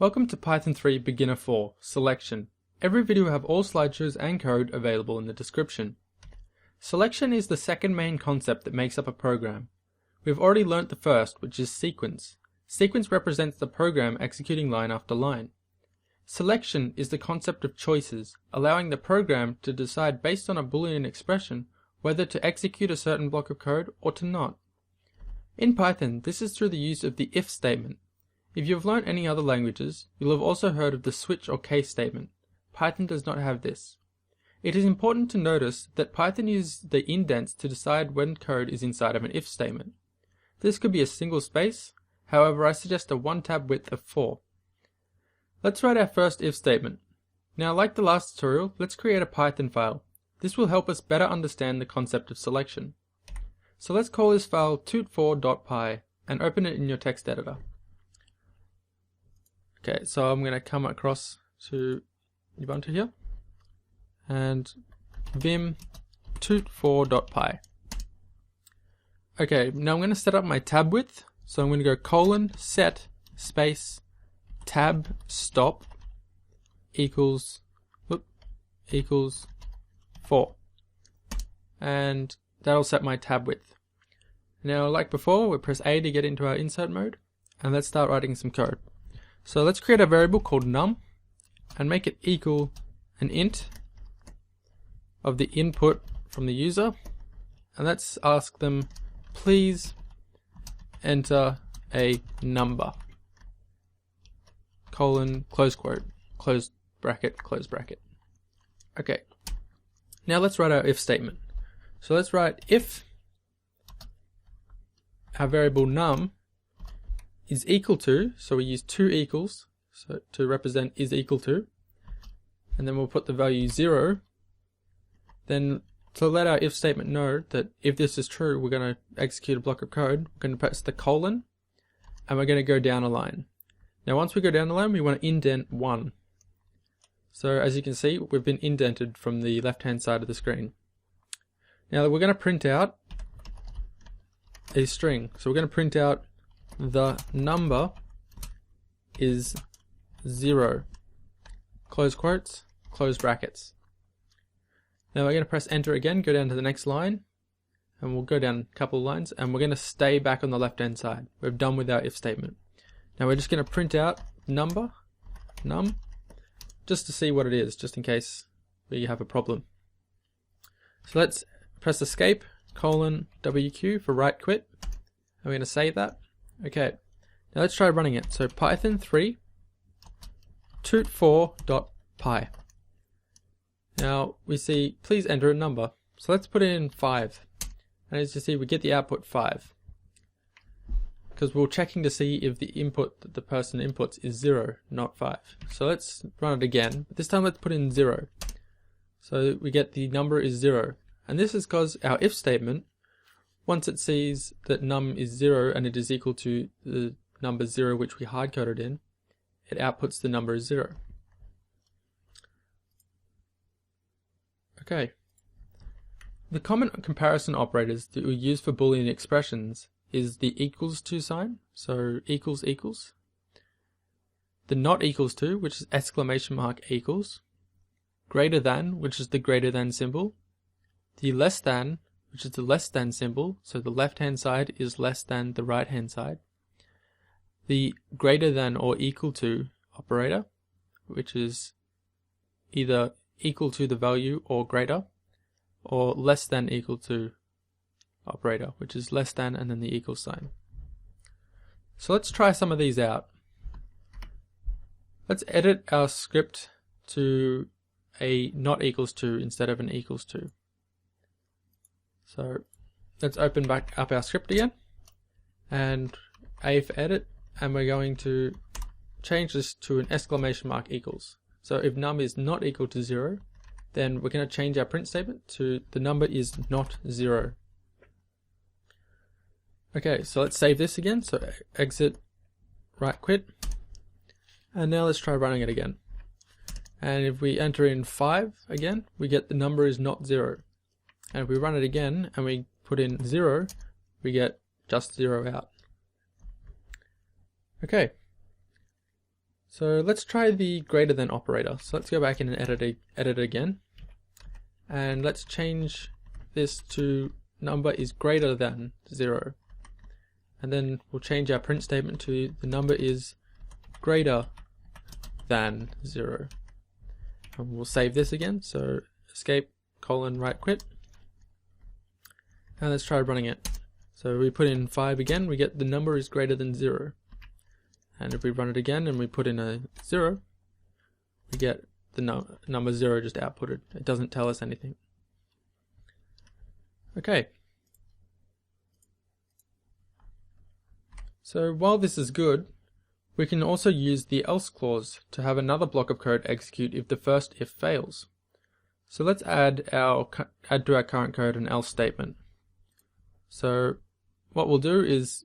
Welcome to Python 3 Beginner 4, Selection. Every video will have all slideshows and code available in the description. Selection is the second main concept that makes up a program. We've already learnt the first, which is sequence. Sequence represents the program executing line after line. Selection is the concept of choices, allowing the program to decide based on a Boolean expression whether to execute a certain block of code or to not. In Python, this is through the use of the if statement. If you have learnt any other languages, you'll have also heard of the switch or case statement. Python does not have this. It is important to notice that Python uses the indents to decide when code is inside of an if statement. This could be a single space, however I suggest a one tab width of 4. Let's write our first if statement. Now, like the last tutorial, let's create a Python file. This will help us better understand the concept of selection. So let's call this file toot4.py and open it in your text editor. Okay, so I'm going to come across to Ubuntu here and vim toot4.py. Okay, now I'm going to set up my tab width. So I'm going to go colon set space tab stop equals 4, and that'll set my tab width. Now, like before, we press A to get into our insert mode, and let's start writing some code. So let's create a variable called num and make it equal an int of the input from the user, and let's ask them please enter a number, colon, close quote, close bracket, close bracket. Okay, now let's write our if statement. So let's write if our variable num is equal to, so we use two equals so to represent is equal to, and then we'll put the value 0. Then to let our if statement know that if this is true, we're going to execute a block of code, we're going to press the colon and we're going to go down a line. Now once we go down the line, we want to indent 1. So as you can see, we've been indented from the left hand side of the screen. Now we're going to print out a string. So we're going to print out the number is 0, close quotes, close brackets. Now we're going to press enter again, go down to the next line, and we'll go down a couple of lines, and we're going to stay back on the left hand side. We're done with our if statement. Now we're just going to print out number, num, just to see what it is, just in case we have a problem. So let's press escape, colon, WQ for write quit. And we're going to save that. Okay, now let's try running it. So Python 3 toot4.py. Now we see please enter a number. So let's put in 5. And as you see, we get the output 5. Because we're checking to see if the input that the person inputs is 0, not 5. So let's run it again. But this time let's put in 0. So we get the number is 0. And this is because our if statement, once it sees that num is 0 and it is equal to the number 0 which we hard-coded in, it outputs the number as 0. Okay. The common comparison operators that we use for Boolean expressions is the equals to sign, so equals equals, the not equals to, which is exclamation mark equals, greater than, which is the greater than symbol, the less than, which is the less than symbol, so the left hand side is less than the right hand side, the greater than or equal to operator, which is either equal to the value or greater, or less than equal to operator, which is less than and then the equal sign. So let's try some of these out. Let's edit our script to a not equals to instead of an equals to. So let's open back up our script again and A for edit, and we're going to change this to an exclamation mark equals. So if num is not equal to 0, then we're going to change our print statement to the number is not 0. Okay, so let's save this again. So exit, write quit, and now let's try running it again. And if we enter in 5 again, we get the number is not 0. And if we run it again and we put in 0, we get just 0 out. Okay, So let's try the greater than operator. So let's go back in and edit it again. And let's change this to number is greater than 0. And then we'll change our print statement to the number is greater than 0. And we'll save this again. So escape, right quit. And let's try running it. So we put in 5 again, we get the number is greater than 0. And if we run it again and we put in a 0, we get the number 0 just outputted. It doesn't tell us anything. Okay. So while this is good, we can also use the else clause to have another block of code execute if the first if fails. So let's add to our current code an else statement. So what we'll do is,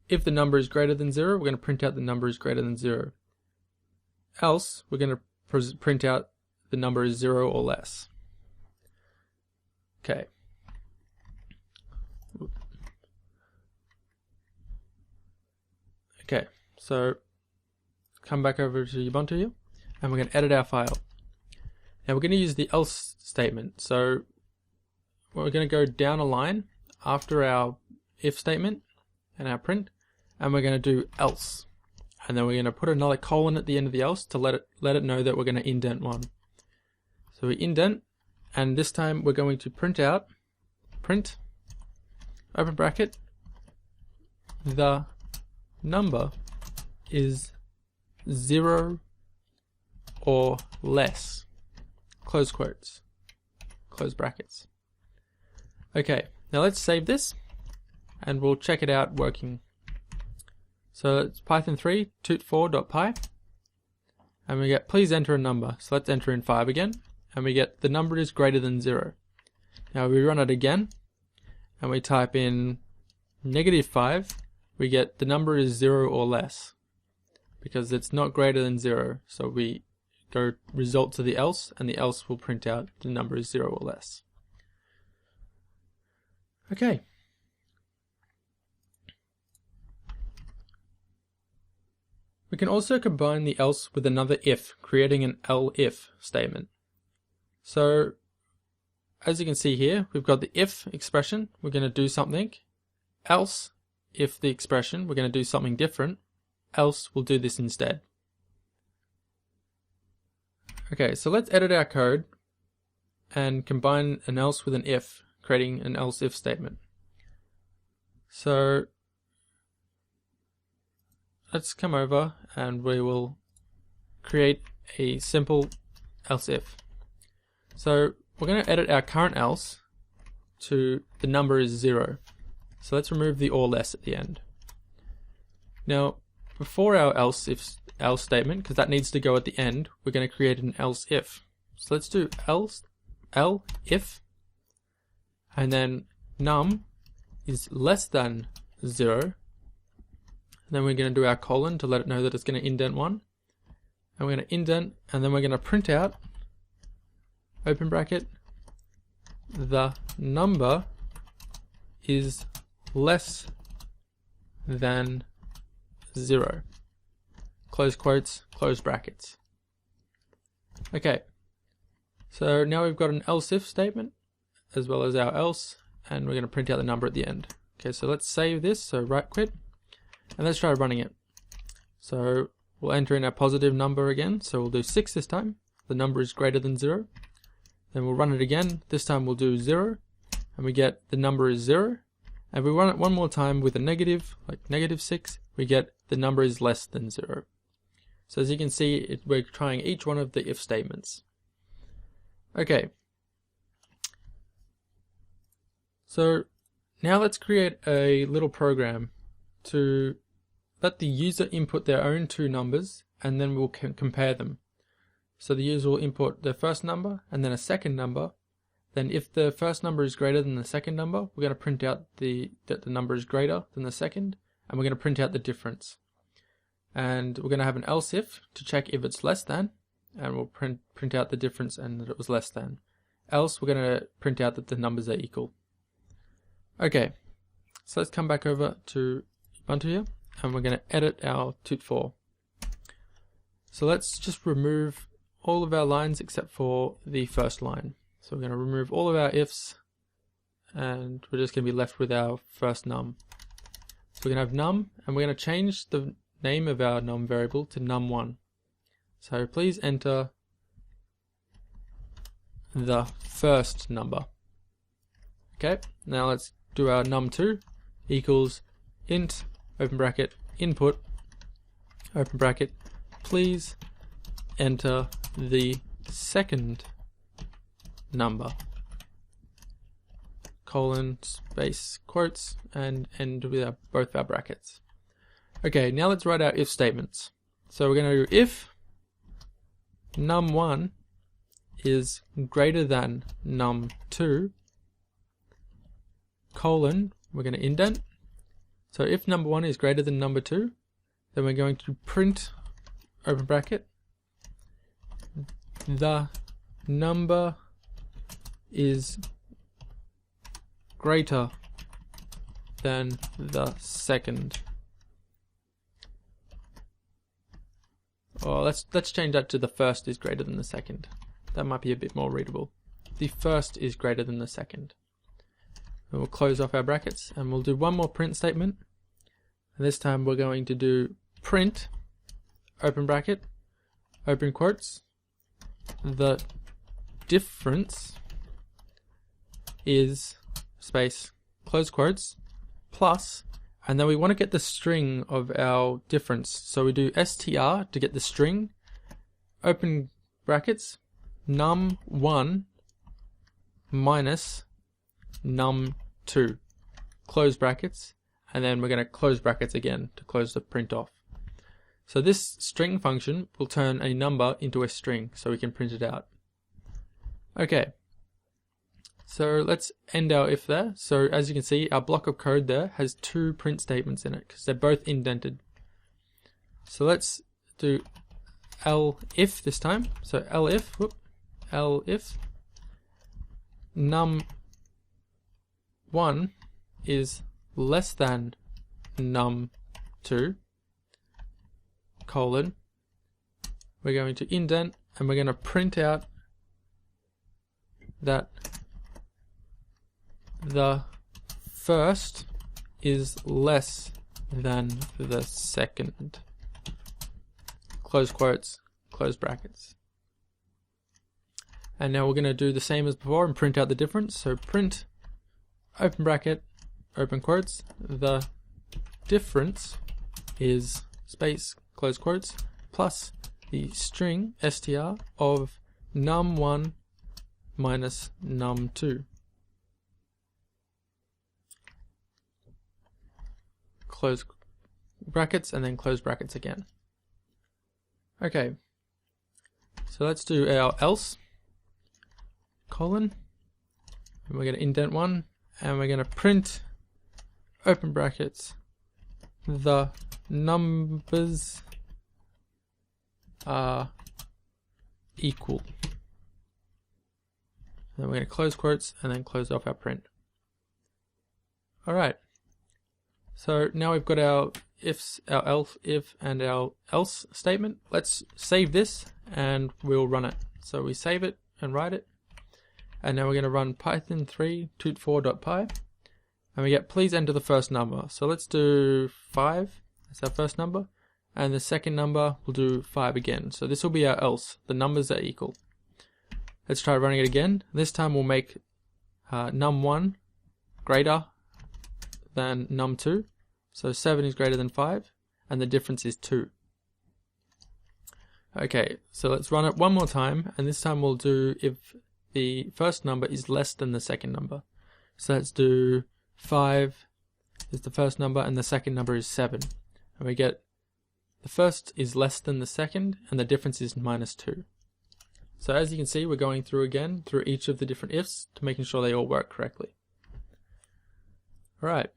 if the number is greater than 0, we're going to print out the number is greater than 0. Else, we're going to print out the number is 0 or less. Okay. Okay, so come back over to Ubuntu here, and we're going to edit our file. Now we're going to use the else statement. So we're going to go down a line after our if statement and our print, and we're going to do else, and then we're going to put another colon at the end of the else to let it know that we're going to indent one. So we indent, and this time we're going to print open bracket, the number is 0 or less, close quotes, close brackets. Okay, now let's save this and we'll check it out working. So it's Python 3 toot4.py, and we get please enter a number. So let's enter in 5 again, and we get the number is greater than 0. Now we run it again and we type in -5, we get the number is 0 or less because it's not greater than 0. So we go result to the else, and the else will print out the number is 0 or less. Okay. We can also combine the else with another if, creating an elif statement. So as you can see here, we've got the if expression, we're going to do something, else if the expression, we're going to do something different, else we'll do this instead. Okay, so let's edit our code and combine an else with an if, creating an else if statement. So let's come over and we will create a simple else if. So we're going to edit our current else to the number is 0. So let's remove the or less at the end. Now before our else statement, because that needs to go at the end, we're going to create an else if. So let's do elif, and then num is less than 0. And then we're going to do our colon to let it know that it's going to indent 1. And we're going to indent, and then we're going to print out, open bracket, the number is less than 0. Close quotes, close brackets. Okay, so now we've got an else if statement as well as our else, and we're going to print out the number at the end. Okay, so let's save this, so right quit, and let's try running it. So we'll enter in our positive number again, so we'll do 6 this time. The number is greater than 0. Then we'll run it again, this time we'll do 0, and we get the number is 0. And we run it one more time with a negative, like -6, we get the number is less than 0. So as you can see, we're trying each one of the if statements. Okay. So now let's create a little program to let the user input their own 2 numbers, and then we'll compare them. So the user will input their first number and then a second number. Then if the first number is greater than the second number, we're going to print out that the number is greater than the second, and we're going to print out the difference. And we're going to have an else if to check if it's less than, and we'll print out the difference and that it was less than. Else we're going to print out that the numbers are equal. Okay, so let's come back over to Ubuntu here, and we're going to edit our toot4. So let's just remove all of our lines except for the first line. So we're going to remove all of our ifs, and we're just going to be left with our first num. So we're going to have num, and we're going to change the name of our num variable to num1. So please enter the first number. Okay, now let's do our num2 equals int, open bracket, input, open bracket, please enter the second number, colon, space, quotes, and end with both our brackets. Okay, now let's write our if statements. So we're going to do if num1 is greater than num2, colon, we're going to indent. So if number 1 is greater than number 2, then we're going to print, open bracket, the number is greater than the second. Or let's change that to the first is greater than the second. That might be a bit more readable. The first is greater than the second. And we'll close off our brackets and we'll do one more print statement. And this time we're going to do print, open bracket, open quotes, the difference is space, close quotes, plus, and then we want to get the string of our difference. So we do str to get the string, open brackets, num1 minus num2, close brackets, and then we're going to close brackets again to close the print off. So this string function will turn a number into a string so we can print it out. Okay, so let's end our if there. So as you can see, our block of code there has two print statements in it because they're both indented. So let's do elif this time. So elif num1 is less than num2, colon, we're going to indent and we're going to print out that the first is less than the second, close quotes, close brackets. And now we're going to do the same as before and print out the difference. So print, open bracket, open quotes, the difference is space, close quotes, plus the string str of num1 minus num2. Close brackets and then close brackets again. Okay, so let's do our else, colon, and we're going to indent one, and we're going to print, open brackets, the numbers are equal. Then we're going to close quotes and then close off our print. Alright, so now we've got our ifs, our else, if, and our else statement. Let's save this and we'll run it. So we save it and write it. And now we're going to run python3 tut4.py. And we get please enter the first number. So let's do 5. That's our first number. And the second number, we'll do 5 again. So this will be our else. The numbers are equal. Let's try running it again. This time we'll make num1 greater than num2. So 7 is greater than 5. And the difference is 2. Okay, so let's run it one more time. And this time we'll do if the first number is less than the second number. So let's do 5 is the first number and the second number is 7. And we get the first is less than the second and the difference is minus 2. So as you can see, we're going through again through each of the different ifs to making sure they all work correctly. Alright.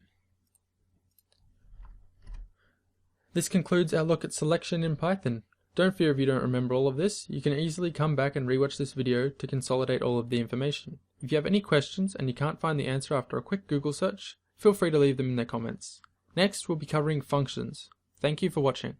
This concludes our look at selection in Python. Don't fear if you don't remember all of this. You can easily come back and rewatch this video to consolidate all of the information. If you have any questions and you can't find the answer after a quick Google search, feel free to leave them in the comments. Next, we'll be covering functions. Thank you for watching.